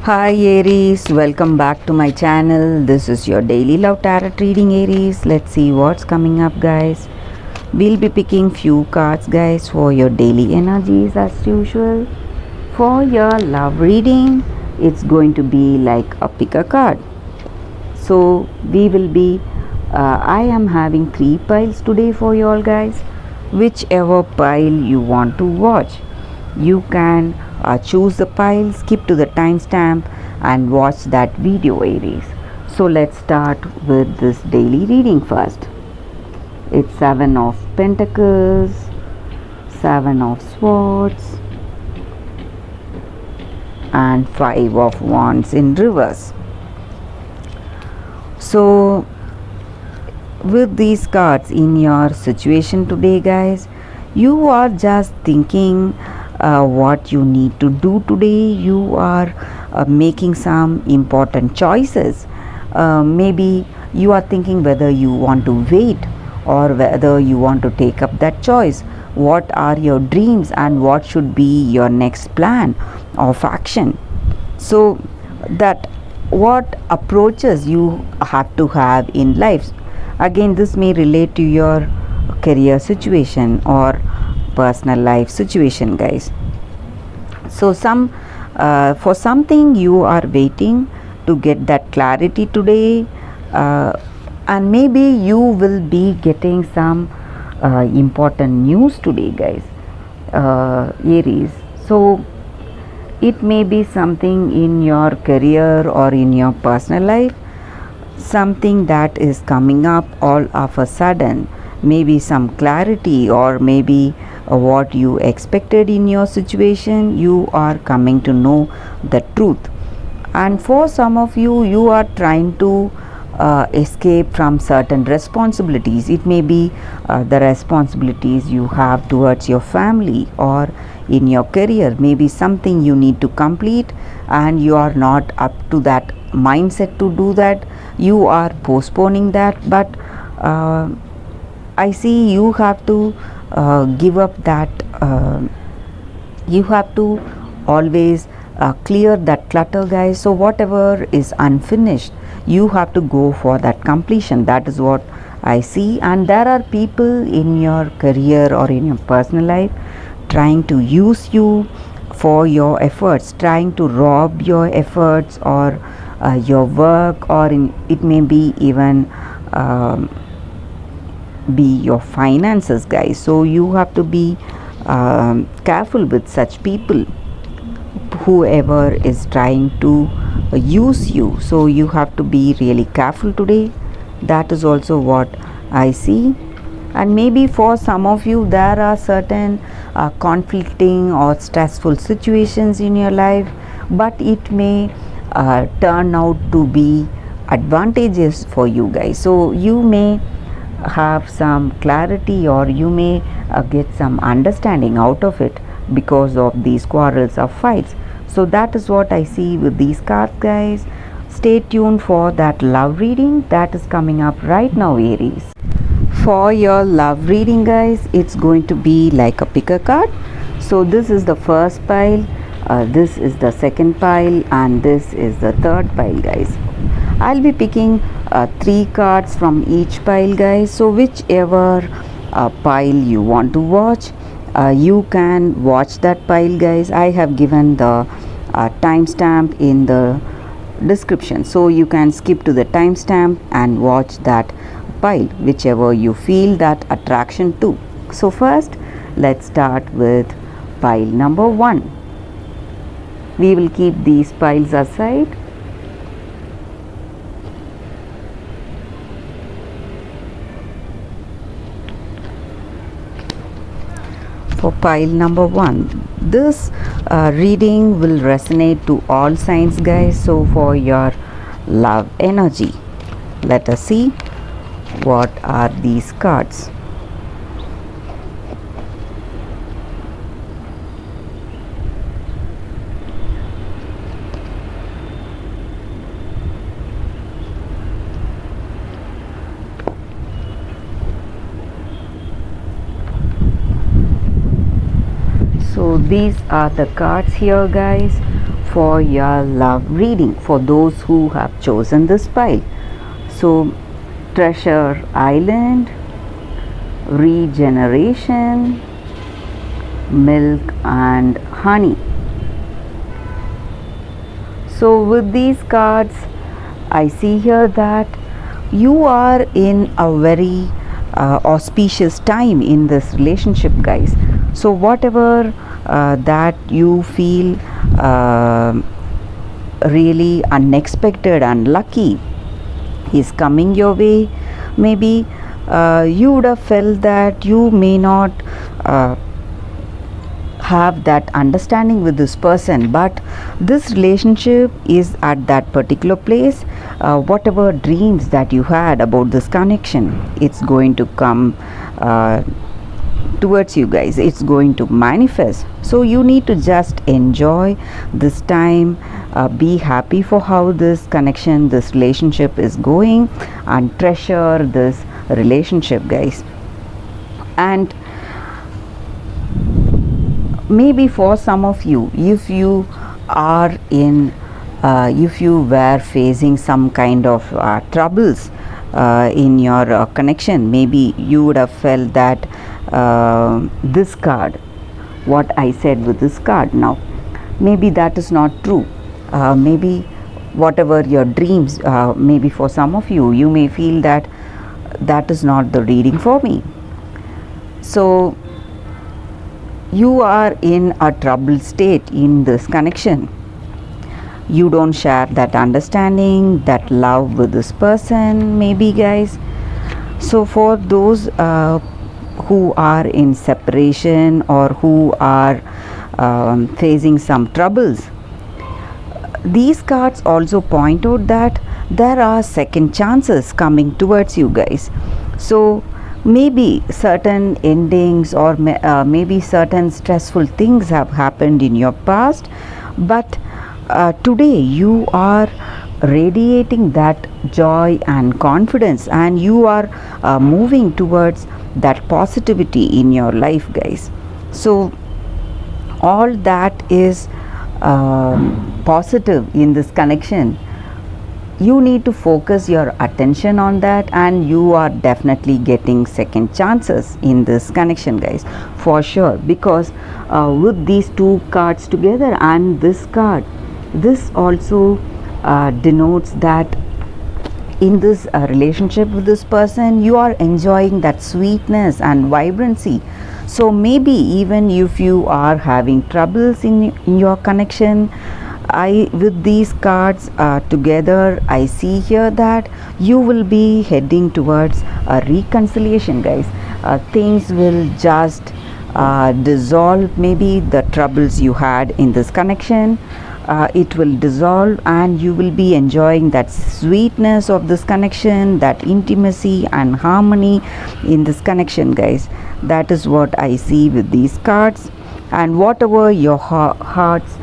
Hi Aries, welcome back to my channel. This is your daily love tarot reading Aries. Let's see what's coming up guys. We'll be picking few cards guys for your daily energies as usual. For your love reading, it's going to be like a pick a card. So we will be I am having 3 piles today for you all guys. Whichever pile you want to watch, you can choose the pile, skip to the timestamp and watch that video Aries. So let's start with this daily reading first. It's 7 of Pentacles, 7 of Swords and 5 of Wands in reverse. So with these cards in your situation today guys, you are just thinking what you need to do today. You are making some important choices. Maybe you are thinking whether you want to wait or whether you want to take up that choice. What are your dreams and what should be your next plan of action? So that what approaches you have to have in life. Again, this may relate to your career situation or personal life situation guys. So for something you are waiting to get that clarity today, and maybe you will be getting some important news today guys, Aries. So it may be something in your career or in your personal life, something that is coming up all of a sudden, maybe some clarity or maybe what you expected in your situation, you are coming to know the truth. And for some of you, you are trying to escape from certain responsibilities. It may be the responsibilities you have towards your family or in your career, maybe something you need to complete and you are not up to that mindset to do that. You are postponing that, but I see you have to give up that. You have to always clear that clutter guys. So whatever is unfinished, you have to go for that completion. That is what I see. And there are people in your career or in your personal life trying to use you for your efforts, trying to rob your efforts or your work, or it may be even be your finances guys. So you have to be careful with such people, whoever is trying to use you. So you have to be really careful today. That is also what I see. And maybe for some of you there are certain conflicting or stressful situations in your life, but it may turn out to be advantageous for you guys. So you may have some clarity or you may get some understanding out of it because of these quarrels or fights. So that is what I see with these cards guys. Stay tuned for that love reading that is coming up right now Aries. For your love reading guys, it's going to be like a pick a card. So this is the first pile, this is the second pile and this is the third pile guys. I'll be picking 3 cards from each pile guys. So whichever pile you want to watch, you can watch that pile guys. I have given the timestamp in the description, so you can skip to the timestamp and watch that pile, whichever you feel that attraction to. So first let's start with pile number 1. We will keep these piles aside. For pile number 1, this reading will resonate to all signs guys. So for your love energy, let us see what are these cards. So these are the cards here guys for your love reading for those who have chosen this pile. So, Treasure Island, Regeneration, Milk and Honey. So, with these cards, I see here that you are in a very auspicious time in this relationship, guys. So, whatever that you feel really unexpected and lucky is coming your way, maybe you would have felt that you may not have that understanding with this person, but this relationship is at that particular place. Whatever dreams that you had about this connection, it's going to come towards you guys, it's going to manifest. So you need to just enjoy this time, be happy for how this connection, this relationship is going, and treasure this relationship, guys. And maybe for some of you, if you are in if you were facing some kind of troubles in your connection, maybe you would have felt that this card, what I said with this card now, maybe that is not true. Maybe whatever your dreams, maybe for some of you, you may feel that that is not the reading for me. So you are in a troubled state in this connection. You don't share that understanding, that love with this person, maybe, guys. So for those who are in separation or who are facing some troubles, these cards also point out that there are second chances coming towards you, guys. So maybe certain endings or maybe certain stressful things have happened in your past, but today you are radiating that joy and confidence, and you are moving towards that positivity in your life, guys. So all that is positive in this connection. You need to focus your attention on that, and you are definitely getting second chances in this connection, guys, for sure. Because with these two cards together and this card, this also denotes that in this relationship with this person, you are enjoying that sweetness and vibrancy. So maybe even if you are having troubles in your connection, with these cards together, I see here that you will be heading towards a reconciliation, guys. Things will just dissolve. Maybe the troubles you had in this connection, it will dissolve, and you will be enjoying that sweetness of this connection, that intimacy and harmony in this connection, guys. That is what I see with these cards. And whatever your heart's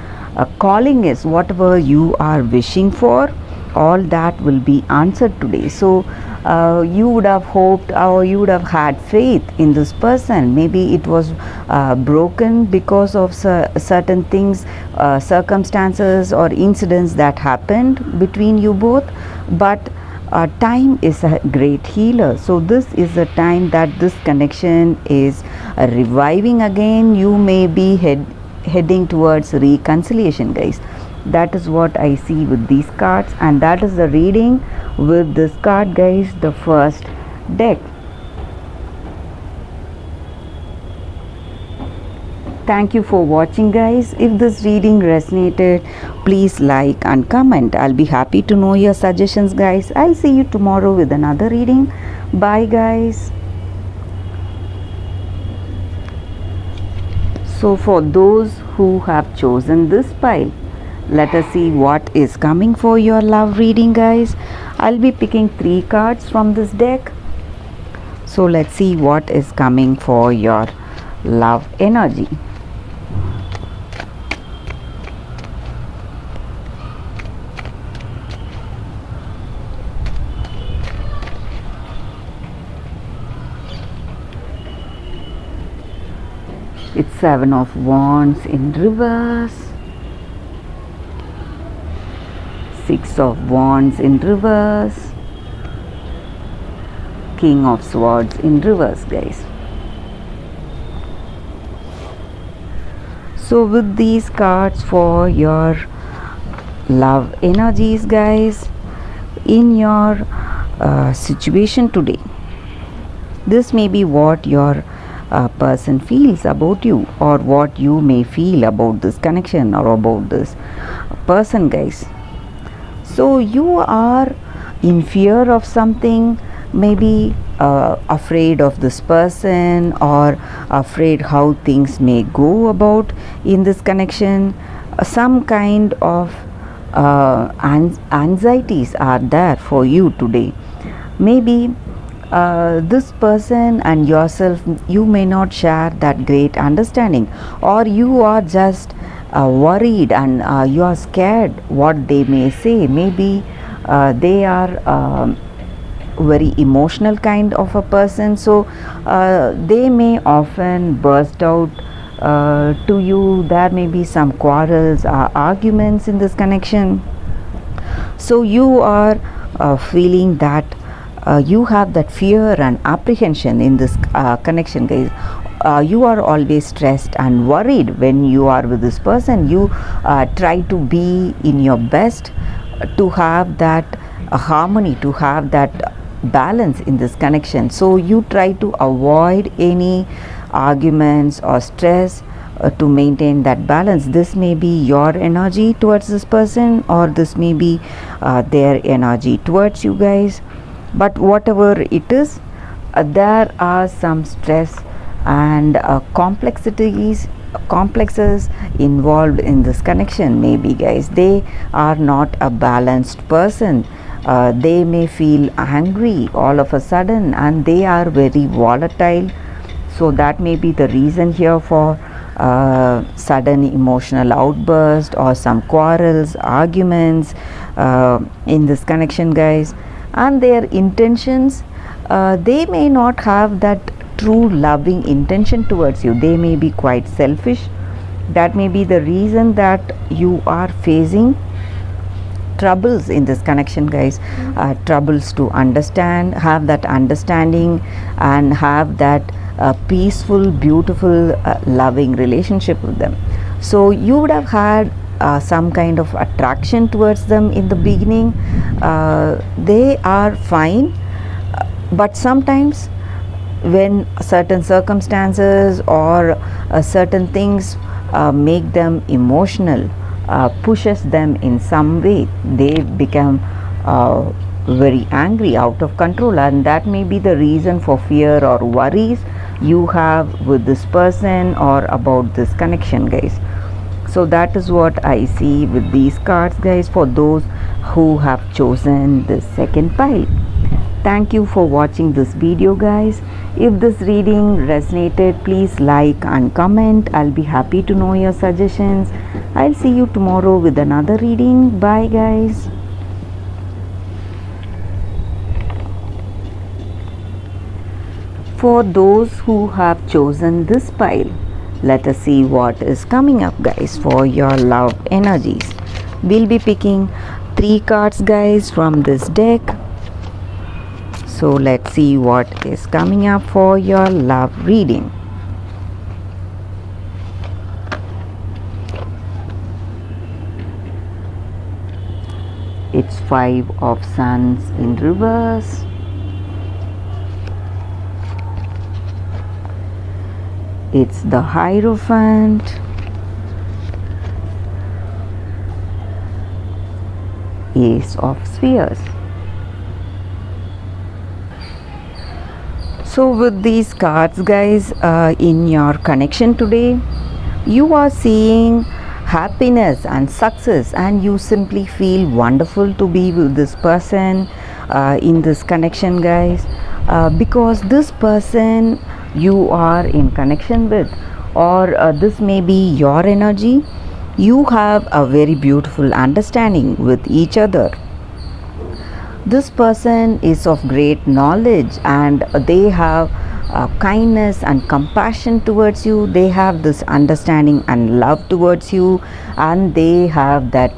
calling is, whatever you are wishing for, all that will be answered today. So you would have hoped, or you would have had faith in this person. Maybe it was broken because of certain things, circumstances or incidents that happened between you both, but time is a great healer. So this is a time that this connection is reviving again. You may be heading towards reconciliation, guys. That is what I see with these cards, and that is the reading with this card, guys, the first deck. Thank you for watching, guys. If this reading resonated, please like and comment. I'll be happy to know your suggestions, guys. I'll see you tomorrow with another reading. Bye, guys. So for those who have chosen this pile, let us see what is coming for your love reading, guys. I'll be picking 3 cards from this deck. So let's see what is coming for your love energy. It's 7 of Wands in reverse, Six of Wands in reverse, King of Swords in reverse, guys. So with these cards for your love energies, guys, in your situation today, this may be what your person feels about you, or what you may feel about this connection or about this person, guys. So you are in fear of something, maybe afraid of this person, or afraid how things may go about in this connection. Some kind of anxieties are there for you today. Maybe this person and yourself, you may not share that great understanding, or you are just worried, and you are scared what they may say. Maybe they are very emotional kind of a person, so they may often burst out to you. There may be some quarrels or arguments in this connection. So you are feeling that you have that fear and apprehension in this connection, guys. You are always stressed and worried when you are with this person. You try to be in your best to have that harmony, to have that balance in this connection. So you try to avoid any arguments or stress to maintain that balance. This may be your energy towards this person, or this may be their energy towards you, guys. But whatever it is, there are some stress and complexes involved in this connection, maybe, guys. They are not a balanced person. They may feel angry all of a sudden, and they are very volatile. So that may be the reason here for sudden emotional outburst or some quarrels, arguments in this connection, guys. And their intentions, they may not have that true loving intention towards you. They may be quite selfish. That may be the reason that you are facing troubles in this connection, guys. Troubles to understand, have that understanding, and have that peaceful, beautiful, loving relationship with them. So you would have had some kind of attraction towards them in the beginning. They are fine, but sometimes when certain circumstances or certain things make them emotional, pushes them in some way, they become very angry, out of control, and that may be the reason for fear or worries you have with this person or about this connection, guys. So that is what I see with these cards, guys, for those who have chosen the second pile. Thank you for watching this video, guys. If this reading resonated, please like and comment. I'll be happy to know your suggestions. I'll see you tomorrow with another reading. Bye, guys. For those who have chosen this pile, let us see what is coming up, guys, for your love energies. We'll be picking 3 cards, guys, from this deck. So let's see what is coming up for your love reading. It's 5 of Wands in reverse. It's the Hierophant. Ace of Spheres. So with these cards, guys, in your connection today, you are seeing happiness and success, and you simply feel wonderful to be with this person in this connection, guys, because this person you are in connection with, or this may be your energy. You have a very beautiful understanding with each other. This person is of great knowledge, and they have kindness and compassion towards you. They have this understanding and love towards you, and they have that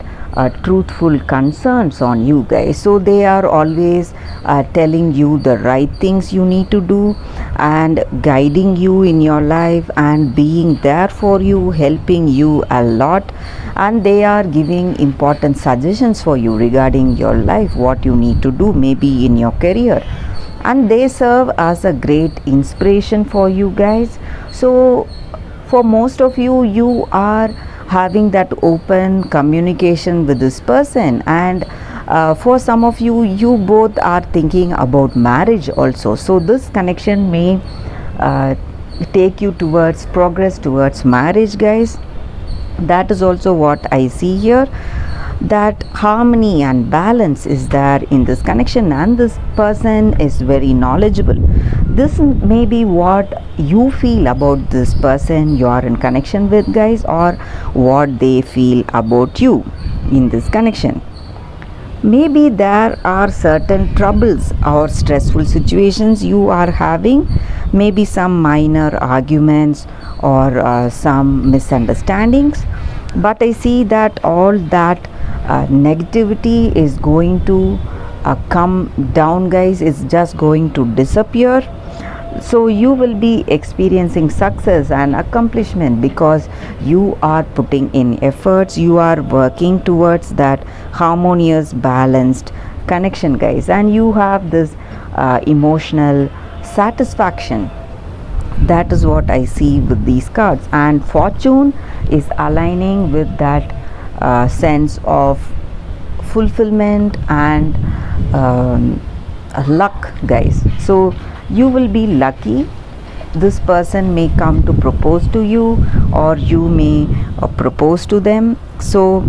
truthful concerns on you guys. So they are always telling you the right things you need to do and guiding you in your life and being there for you, helping you a lot, and they are giving important suggestions for you regarding your life, what you need to do maybe in your career, and they serve as a great inspiration for you guys. So for most of you, you are having that open communication with this person, and for some of you, you both are thinking about marriage also. So this connection may take you towards progress towards marriage, guys. That is also what I see here, that harmony and balance is there in this connection, and this person is very knowledgeable. This may be what you feel about this person you are in connection with, guys, or what they feel about you in this connection. Maybe there are certain troubles or stressful situations you are having, maybe some minor arguments or some misunderstandings, but I see that all that negativity is going to come down, guys. It's just going to disappear. So you will be experiencing success and accomplishment because you are putting in efforts, you are working towards that harmonious balanced connection, guys, and you have this emotional satisfaction. That is what I see with these cards, and fortune is aligning with that sense of fulfillment and luck, guys. So you will be lucky. This person may come to propose to you, or you may propose to them. So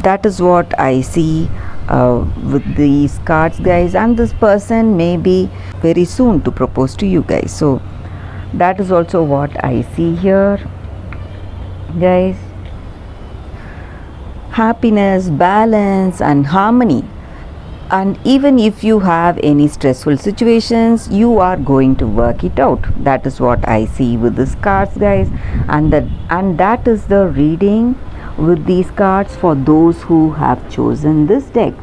that is what I see with these cards, guys, and this person may be very soon to propose to you, guys. So that is also what I see here, guys. Happiness, balance and harmony, and even if you have any stressful situations, you are going to work it out. That is what I see with these cards, guys, and that is the reading with these cards for those who have chosen this deck.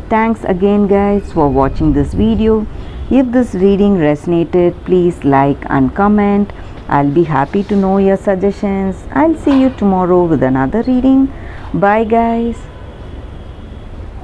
Thanks again, guys, for watching this video. If this reading resonated, please like and comment. I'll be happy to know your suggestions. I'll see you tomorrow with another reading. Bye, guys.